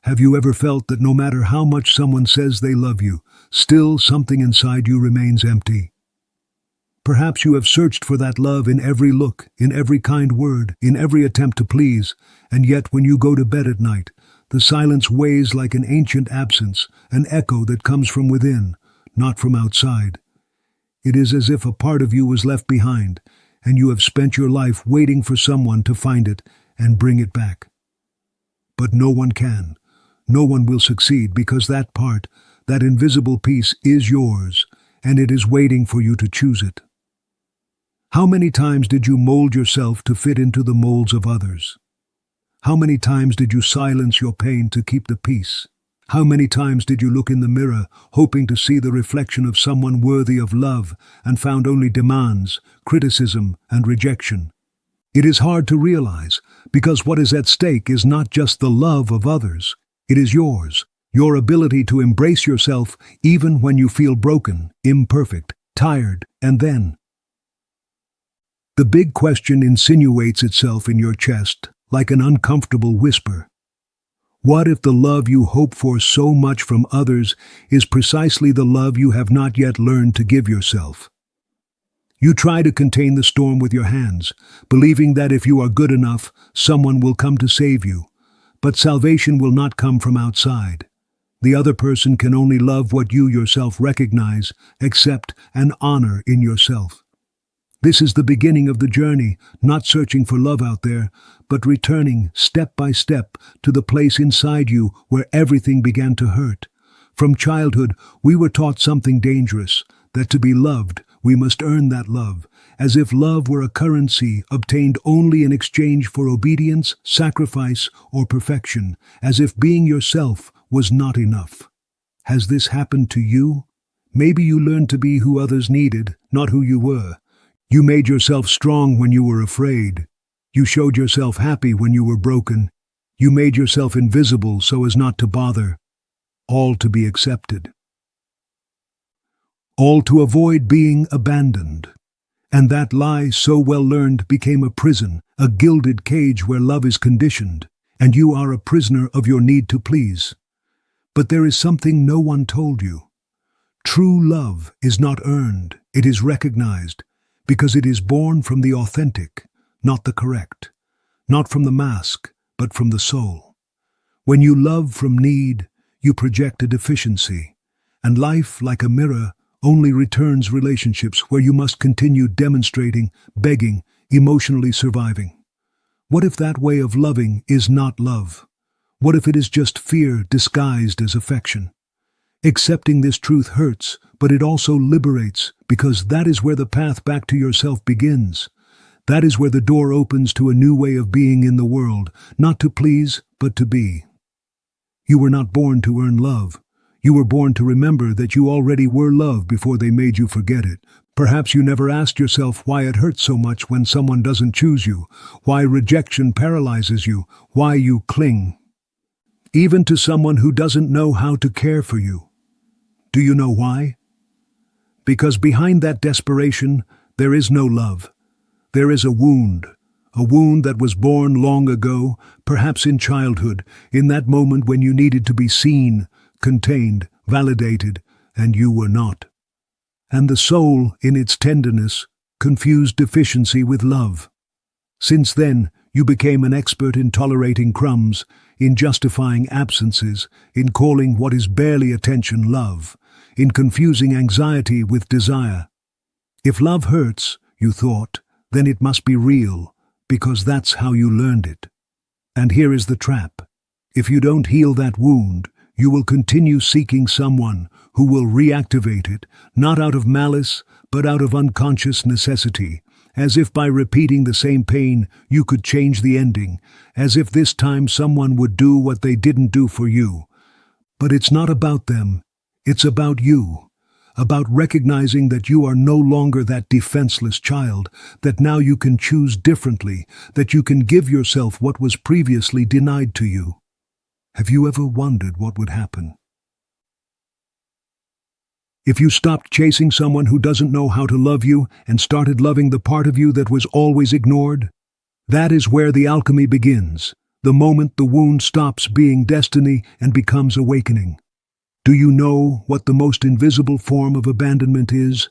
Have you ever felt that no matter how much someone says they love you, still something inside you remains empty? Perhaps you have searched for that love in every look, in every kind word, in every attempt to please, and yet when you go to bed at night, the silence weighs like an ancient absence, an echo that comes from within, not from outside. It is as if a part of you was left behind, and you have spent your life waiting for someone to find it and bring it back. But no one can. No one will succeed because that part, that invisible piece, is yours, and it is waiting for you to choose it. How many times did you mold yourself to fit into the molds of others? How many times did you silence your pain to keep the peace? How many times did you look in the mirror, hoping to see the reflection of someone worthy of love, and found only demands, criticism, and rejection? It is hard to realize, because what is at stake is not just the love of others. It is yours, your ability to embrace yourself even when you feel broken, imperfect, tired, and then. The big question insinuates itself in your chest like an uncomfortable whisper. What if the love you hope for so much from others is precisely the love you have not yet learned to give yourself? You try to contain the storm with your hands, believing that if you are good enough, someone will come to save you. But salvation will not come from outside. The other person can only love what you yourself recognize, accept, and honor in yourself. This is the beginning of the journey, not searching for love out there, but returning step by step to the place inside you where everything began to hurt. From childhood, we were taught something dangerous, that to be loved, we must earn that love, as if love were a currency obtained only in exchange for obedience, sacrifice, or perfection, as if being yourself was not enough. Has this happened to you? Maybe you learned to be who others needed, not who you were. You made yourself strong when you were afraid. You showed yourself happy when you were broken. You made yourself invisible so as not to bother. All to be accepted. All to avoid being abandoned. And that lie so well learned became a prison, a gilded cage where love is conditioned, and you are a prisoner of your need to please. But there is something no one told you. True love is not earned, it is recognized, because it is born from the authentic, not the correct, not from the mask, but from the soul. When you love from need, you project a deficiency, and life, like a mirror, only returns relationships where you must continue demonstrating, begging, emotionally surviving. What if that way of loving is not love? What if it is just fear disguised as affection? Accepting this truth hurts, but it also liberates, because that is where the path back to yourself begins. That is where the door opens to a new way of being in the world, not to please, but to be. You were not born to earn love. You were born to remember that you already were loved before they made you forget it. Perhaps you never asked yourself why it hurts so much when someone doesn't choose you, why rejection paralyzes you, why you cling. Even to someone who doesn't know how to care for you. Do you know why? Because behind that desperation, there is no love. There is a wound that was born long ago, perhaps in childhood, in that moment when you needed to be seen, contained, validated, and you were not. And the soul, in its tenderness, confused deficiency with love. Since then, you became an expert in tolerating crumbs, in justifying absences, in calling what is barely attention love, in confusing anxiety with desire. If love hurts, you thought, then it must be real, because that's how you learned it. And here is the trap. If you don't heal that wound, you will continue seeking someone who will reactivate it, not out of malice, but out of unconscious necessity, as if by repeating the same pain you could change the ending, as if this time someone would do what they didn't do for you. But it's not about them, it's about you, about recognizing that you are no longer that defenseless child, that now you can choose differently, that you can give yourself what was previously denied to you. Have you ever wondered what would happen if you stopped chasing someone who doesn't know how to love you and started loving the part of you that was always ignored? That is where the alchemy begins, the moment the wound stops being destiny and becomes awakening. Do you know what the most invisible form of abandonment is?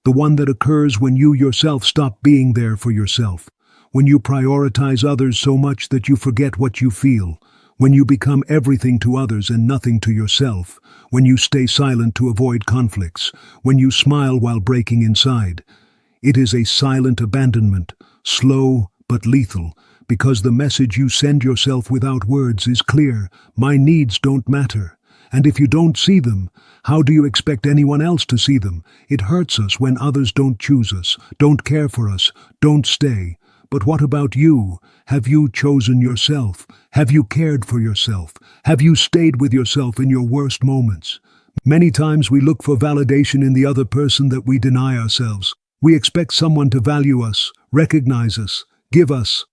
The one that occurs when you yourself stop being there for yourself, when you prioritize others so much that you forget what you feel, when you become everything to others and nothing to yourself, when you stay silent to avoid conflicts, when you smile while breaking inside. It is a silent abandonment, slow but lethal, because the message you send yourself without words is clear: my needs don't matter. And if you don't see them, how do you expect anyone else to see them? It hurts us when others don't choose us, don't care for us, don't stay. But what about you? Have you chosen yourself? Have you cared for yourself? Have you stayed with yourself in your worst moments? Many times we look for validation in the other person that we deny ourselves. We expect someone to value us, recognize us, give us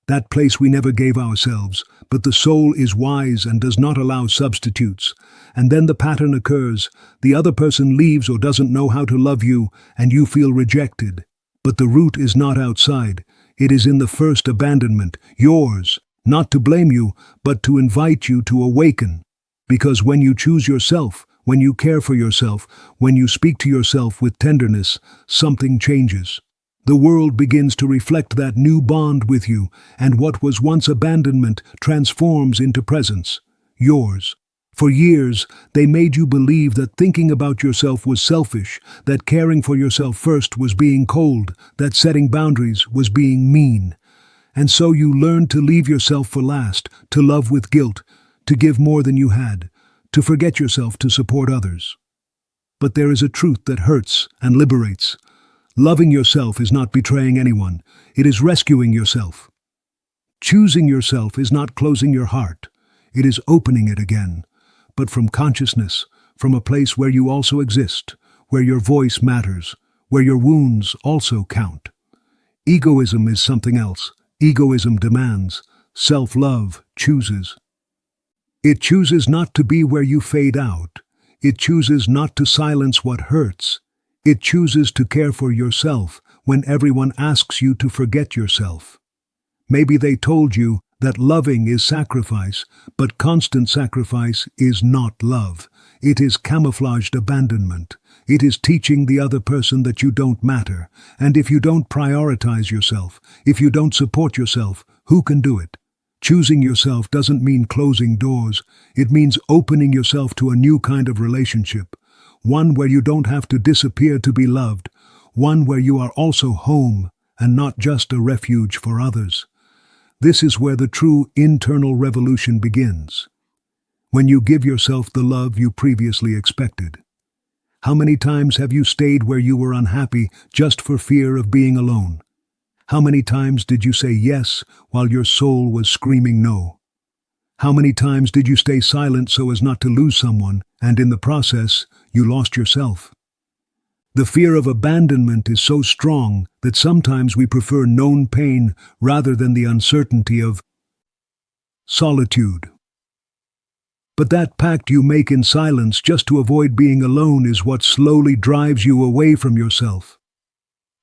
that place we never gave ourselves, but the soul is wise and does not allow substitutes. And then the pattern occurs: the other person leaves or doesn't know how to love you, and you feel rejected. But the root is not outside, it is in the first abandonment, yours, not to blame you, but to invite you to awaken. Because when you choose yourself, when you care for yourself, when you speak to yourself with tenderness, something changes. The world begins to reflect that new bond with you, and what was once abandonment transforms into presence, yours. For years, they made you believe that thinking about yourself was selfish, that caring for yourself first was being cold, that setting boundaries was being mean. And so you learned to leave yourself for last, to love with guilt, to give more than you had, to forget yourself to support others. But there is a truth that hurts and liberates. Loving yourself is not betraying anyone, it is rescuing yourself. Choosing yourself is not closing your heart, it is opening it again. But from consciousness, from a place where you also exist, where your voice matters, where your wounds also count. Egoism is something else. Egoism demands. Self-love chooses. It chooses not to be where you fade out. It chooses not to silence what hurts. It chooses to care for yourself when everyone asks you to forget yourself. Maybe they told you that loving is sacrifice, but constant sacrifice is not love. It is camouflaged abandonment. It is teaching the other person that you don't matter. And if you don't prioritize yourself, if you don't support yourself, who can do it? Choosing yourself doesn't mean closing doors. It means opening yourself to a new kind of relationship. One where you don't have to disappear to be loved. One where you are also home and not just a refuge for others. This is where the true internal revolution begins. When you give yourself the love you previously expected. How many times have you stayed where you were unhappy just for fear of being alone? How many times did you say yes while your soul was screaming no? How many times did you stay silent so as not to lose someone, and in the process, you lost yourself? The fear of abandonment is so strong that sometimes we prefer known pain rather than the uncertainty of solitude. But that pact you make in silence just to avoid being alone is what slowly drives you away from yourself.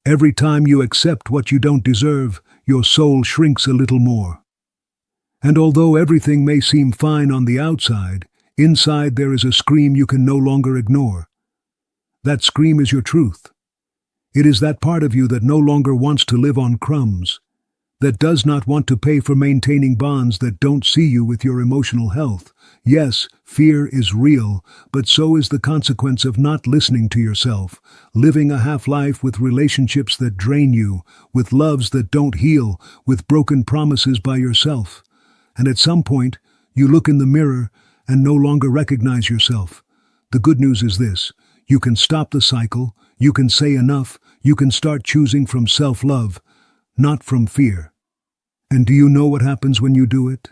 Every time you accept what you don't deserve, your soul shrinks a little more. And although everything may seem fine on the outside, inside there is a scream you can no longer ignore. That scream is your truth. It is that part of you that no longer wants to live on crumbs, that does not want to pay for maintaining bonds that don't see you with your emotional health. Yes, fear is real, but so is the consequence of not listening to yourself, living a half-life with relationships that drain you, with loves that don't heal, with broken promises by yourself. And at some point, you look in the mirror and no longer recognize yourself. The good news is this: you can stop the cycle, you can say enough, you can start choosing from self-love, not from fear. And do you know what happens when you do it?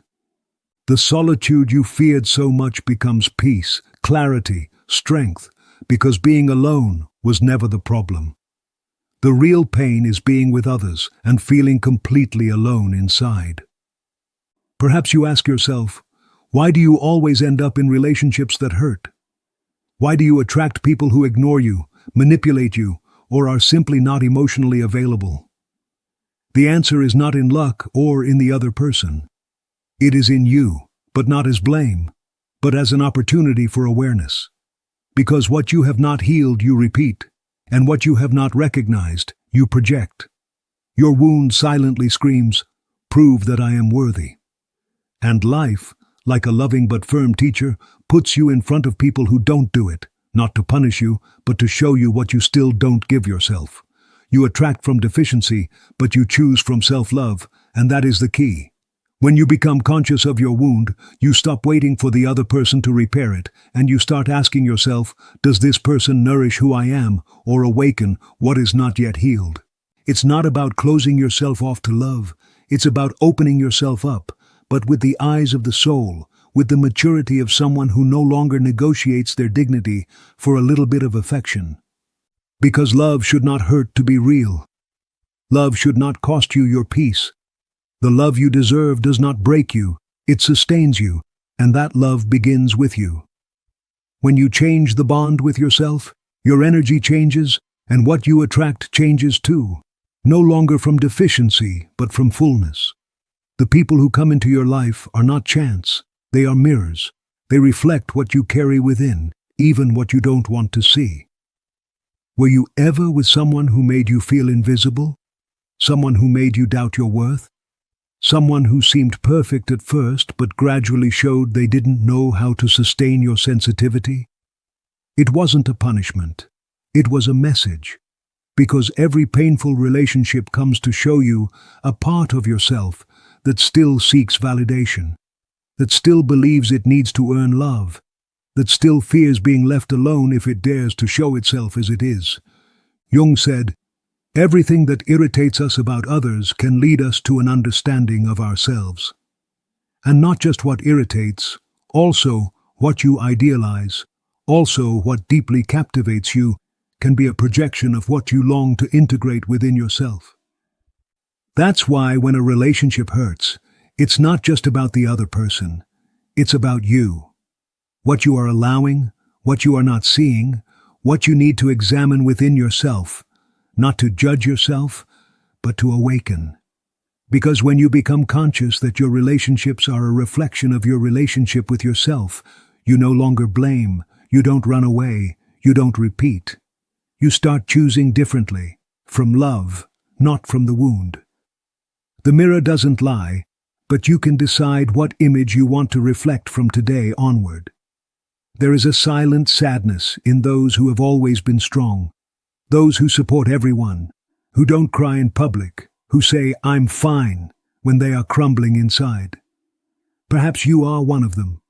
The solitude you feared so much becomes peace, clarity, strength, because being alone was never the problem. The real pain is being with others and feeling completely alone inside. Perhaps you ask yourself, why do you always end up in relationships that hurt? Why do you attract people who ignore you, manipulate you, or are simply not emotionally available? The answer is not in luck or in the other person. It is in you, but not as blame, but as an opportunity for awareness. Because what you have not healed, you repeat, and what you have not recognized, you project. Your wound silently screams, "Prove that I am worthy." And life, like a loving but firm teacher, puts you in front of people who don't do it, not to punish you, but to show you what you still don't give yourself. You attract from deficiency, but you choose from self-love, and that is the key. When you become conscious of your wound, you stop waiting for the other person to repair it, and you start asking yourself, does this person nourish who I am, or awaken what is not yet healed? It's not about closing yourself off to love, it's about opening yourself up, but with the eyes of the soul, with the maturity of someone who no longer negotiates their dignity for a little bit of affection. Because love should not hurt to be real. Love should not cost you your peace. The love you deserve does not break you, it sustains you, and that love begins with you. When you change the bond with yourself, your energy changes, and what you attract changes too. No longer from deficiency, but from fullness. The people who come into your life are not chance, they are mirrors. They reflect what you carry within, even what you don't want to see. Were you ever with someone who made you feel invisible? Someone who made you doubt your worth? Someone who seemed perfect at first but gradually showed they didn't know how to sustain your sensitivity? It wasn't a punishment. It was a message. Because every painful relationship comes to show you a part of yourself that still seeks validation, that still believes it needs to earn love, that still fears being left alone if it dares to show itself as it is. Jung said, "Everything that irritates us about others can lead us to an understanding of ourselves." And not just what irritates, also what you idealize, also what deeply captivates you, can be a projection of what you long to integrate within yourself. That's why when a relationship hurts, it's not just about the other person, it's about you. What you are allowing, what you are not seeing, what you need to examine within yourself, not to judge yourself, but to awaken. Because when you become conscious that your relationships are a reflection of your relationship with yourself, you no longer blame, you don't run away, you don't repeat. You start choosing differently, from love, not from the wound. The mirror doesn't lie, but you can decide what image you want to reflect from today onward. There is a silent sadness in those who have always been strong, those who support everyone, who don't cry in public, who say, "I'm fine," when they are crumbling inside. Perhaps you are one of them.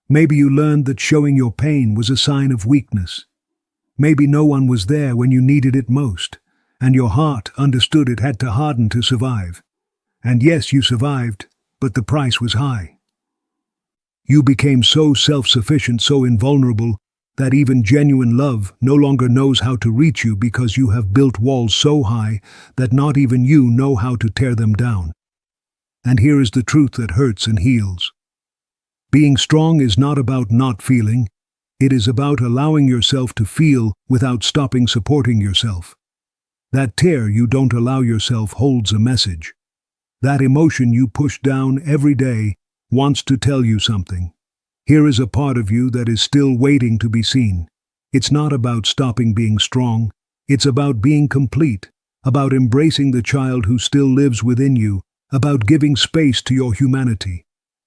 Maybe you learned that showing your pain was a sign of weakness. Maybe no one was there when you needed it most, and your heart understood it had to harden to survive. And yes, you survived, but the price was high. You became so self-sufficient, so invulnerable, that even genuine love no longer knows how to reach you because you have built walls so high that not even you know how to tear them down. And here is the truth that hurts and heals. Being strong is not about not feeling. It is about allowing yourself to feel without stopping supporting yourself. That tear you don't allow yourself holds a message. That emotion you push down every day wants to tell you something. Here is a part of you that is still waiting to be seen. It's not about stopping being strong. It's about being complete, about embracing the child who still lives within you, about giving space to your humanity.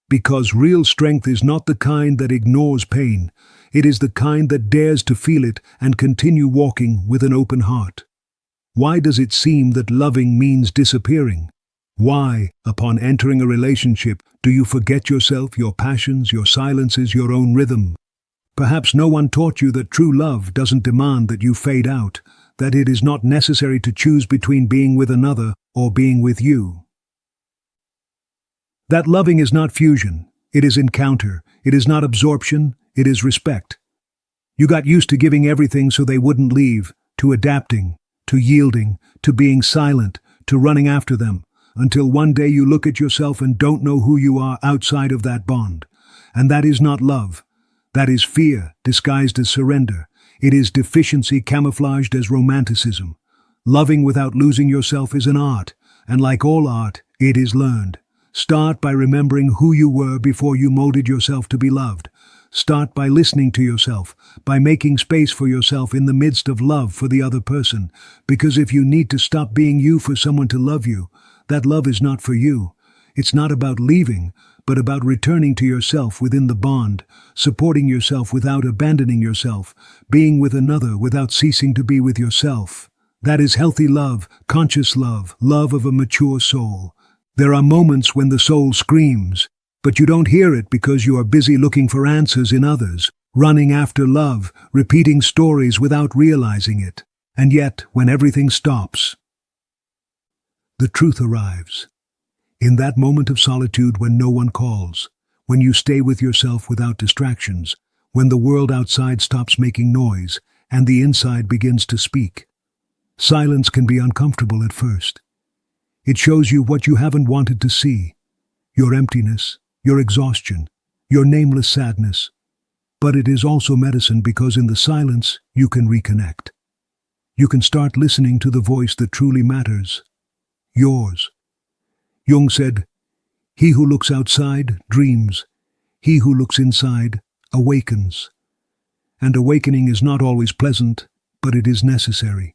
Because real strength is not the kind that ignores pain. It is the kind that dares to feel it and continue walking with an open heart. Why does it seem that loving means disappearing? Why, upon entering a relationship, do you forget yourself, your passions, your silences, your own rhythm? Perhaps no one taught you that true love doesn't demand that you fade out, that it is not necessary to choose between being with another or being with you. That loving is not fusion, it is encounter, it is not absorption, it is respect. You got used to giving everything so they wouldn't leave, to adapting, to yielding, to being silent, to running after them, until one day you look at yourself and don't know who you are outside of that bond. And that is not love. That is fear disguised as surrender. It is deficiency camouflaged as romanticism. Loving without losing yourself is an art, and like all art, it is learned. Start by remembering who you were before you molded yourself to be loved. Start by listening to yourself, by making space for yourself in the midst of love for the other person. Because if you need to stop being you for someone to love you, that love is not for you. It's not about leaving, but about returning to yourself within the bond, supporting yourself without abandoning yourself, being with another without ceasing to be with yourself. That is healthy love, conscious love, love of a mature soul. There are moments when the soul screams, but you don't hear it because you are busy looking for answers in others, running after love, repeating stories without realizing it. And yet, when everything stops, the truth arrives. In that moment of solitude when no one calls, when you stay with yourself without distractions, when the world outside stops making noise and the inside begins to speak. Silence can be uncomfortable at first. It shows you what you haven't wanted to see, your emptiness, your exhaustion, your nameless sadness. But it is also medicine because in the silence you can reconnect. You can start listening to the voice that truly matters, yours. Jung said, "He who looks outside dreams. He who looks inside awakens." And awakening is not always pleasant, but it is necessary.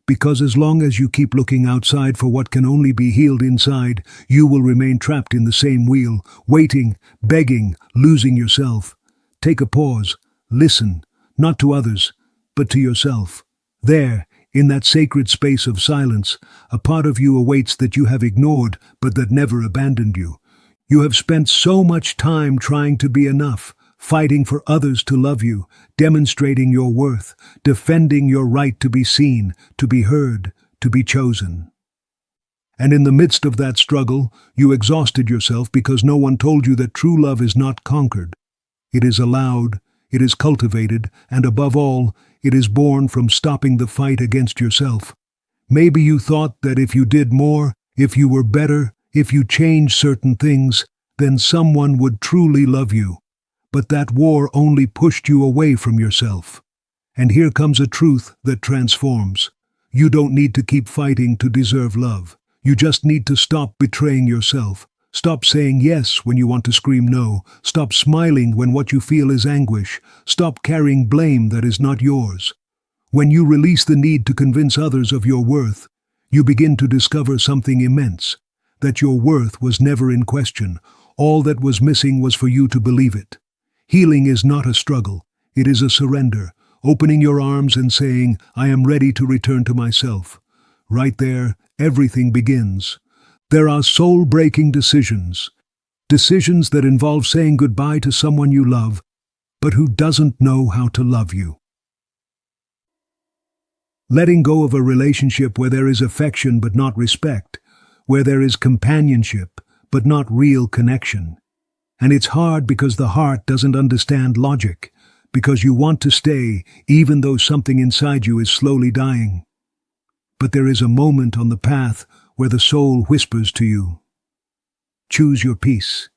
Because as long as you keep looking outside for what can only be healed inside, you will remain trapped in the same wheel, waiting, begging, losing yourself. Take a pause, listen, not to others, but to yourself. There, in that sacred space of silence, a part of you awaits that you have ignored, but that never abandoned you. You have spent so much time trying to be enough, fighting for others to love you, demonstrating your worth, defending your right to be seen, to be heard, to be chosen. And in the midst of that struggle, you exhausted yourself because no one told you that true love is not conquered. It is allowed, it is cultivated, and above all, it is born from stopping the fight against yourself. Maybe you thought that if you did more, if you were better, if you changed certain things, then someone would truly love you. But that war only pushed you away from yourself. And here comes a truth that transforms. You don't need to keep fighting to deserve love. You just need to stop betraying yourself. Stop saying yes when you want to scream no. Stop smiling when what you feel is anguish. Stop carrying blame that is not yours. When you release the need to convince others of your worth, you begin to discover something immense, that your worth was never in question. All that was missing was for you to believe it. Healing is not a struggle, it is a surrender, opening your arms and saying, "I am ready to return to myself." Right there, everything begins. There are soul-breaking decisions that involve saying goodbye to someone you love, but who doesn't know how to love you. Letting go of a relationship where there is affection but not respect, where there is companionship but not real connection. And it's hard because the heart doesn't understand logic, because you want to stay even though something inside you is slowly dying. But there is a moment on the path where the soul whispers to you, "Choose your peace,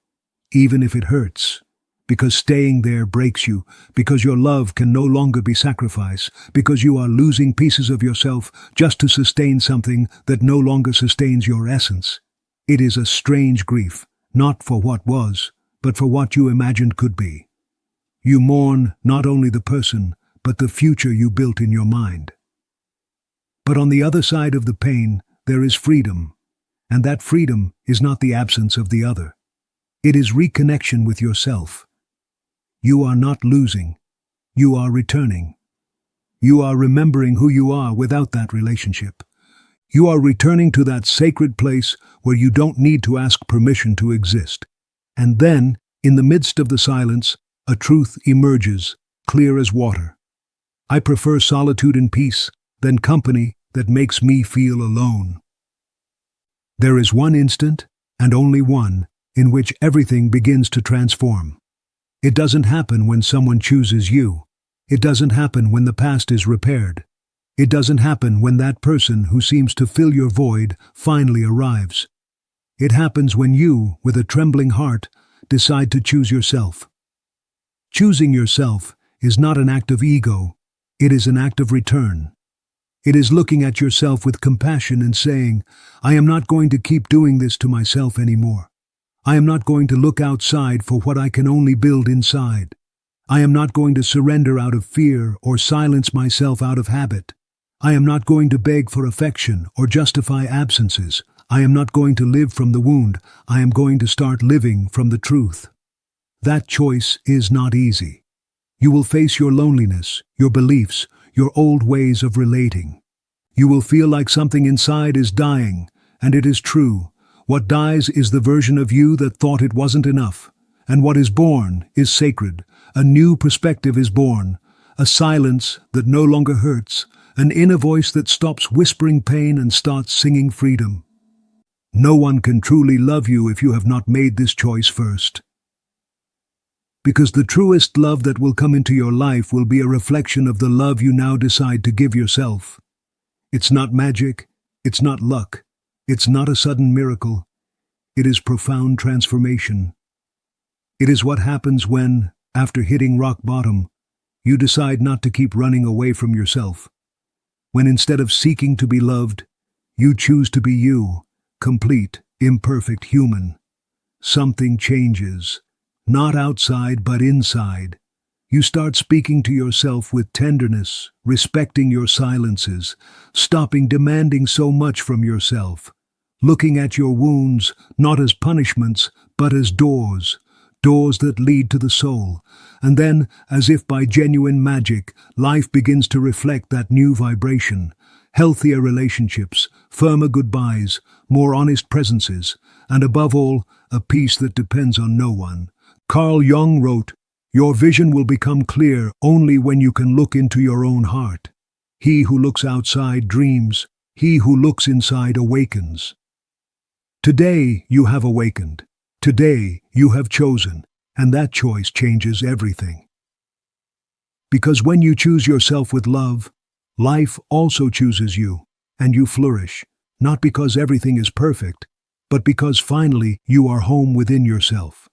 even if it hurts, because staying there breaks you, because your love can no longer be sacrificed, because you are losing pieces of yourself just to sustain something that no longer sustains your essence." It is a strange grief, not for what was, but for what you imagined could be. You mourn not only the person, but the future you built in your mind. But on the other side of the pain, there is freedom, and that freedom is not the absence of the other. It is reconnection with yourself. You are not losing, you are returning. You are remembering who you are without that relationship. You are returning to that sacred place where you don't need to ask permission to exist. And then, in the midst of the silence, a truth emerges, clear as water. I prefer solitude and peace than company that makes me feel alone. There is one instant, and only one, in which everything begins to transform. It doesn't happen when someone chooses you. It doesn't happen when the past is repaired. It doesn't happen when that person who seems to fill your void finally arrives. It happens when you, with a trembling heart, decide to choose yourself. Choosing yourself is not an act of ego, it is an act of return. It is looking at yourself with compassion and saying, I am not going to keep doing this to myself anymore. I am not going to look outside for what I can only build inside. I am not going to surrender out of fear or silence myself out of habit. I am not going to beg for affection or justify absences. I am not going to live from the wound. I am going to start living from the truth. That choice is not easy. You will face your loneliness, your beliefs, your old ways of relating. You will feel like something inside is dying, and it is true. What dies is the version of you that thought it wasn't enough. And what is born is sacred. A new perspective is born, a silence that no longer hurts, an inner voice that stops whispering pain and starts singing freedom. No one can truly love you if you have not made this choice first. Because the truest love that will come into your life will be a reflection of the love you now decide to give yourself. It's not magic, it's not luck, it's not a sudden miracle. It is profound transformation. It is what happens when, after hitting rock bottom, you decide not to keep running away from yourself. When instead of seeking to be loved, you choose to be you, complete, imperfect human. Something changes. Not outside, but inside. You start speaking to yourself with tenderness, respecting your silences, stopping demanding so much from yourself, looking at your wounds not as punishments, but as doors that lead to the soul. And then, as if by genuine magic, life begins to reflect that new vibration. Healthier relationships, firmer goodbyes, more honest presences, and above all, a peace that depends on no one. Carl Jung wrote, "Your vision will become clear only when you can look into your own heart. He who looks outside dreams, he who looks inside awakens." Today you have awakened. Today you have chosen, and that choice changes everything. Because when you choose yourself with love, life also chooses you, and you flourish, not because everything is perfect, but because finally you are home within yourself.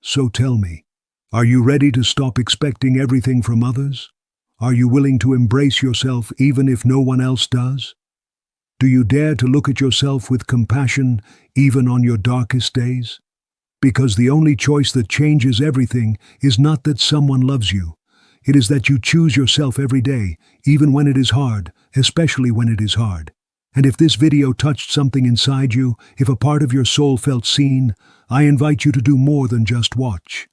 So tell me, are you ready to stop expecting everything from others? Are you willing to embrace yourself even if no one else does? Do you dare to look at yourself with compassion even on your darkest days? Because the only choice that changes everything is not that someone loves you. It is that you choose yourself every day, even when it is hard, especially when it is hard. And if this video touched something inside you, if a part of your soul felt seen, I invite you to do more than just watch.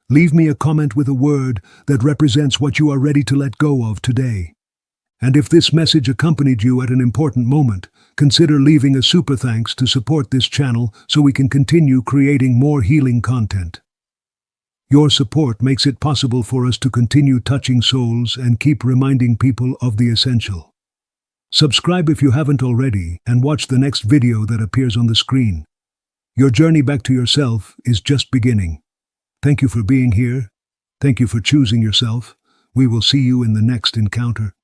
Leave me a comment with a word that represents what you are ready to let go of today. And if this message accompanied you at an important moment, consider leaving a super thanks to support this channel so we can continue creating more healing content. Your support makes it possible for us to continue touching souls and keep reminding people of the essential. Subscribe if you haven't already and watch the next video that appears on the screen. Your journey back to yourself is just beginning. Thank you for being here. Thank you for choosing yourself. We will see you in the next encounter.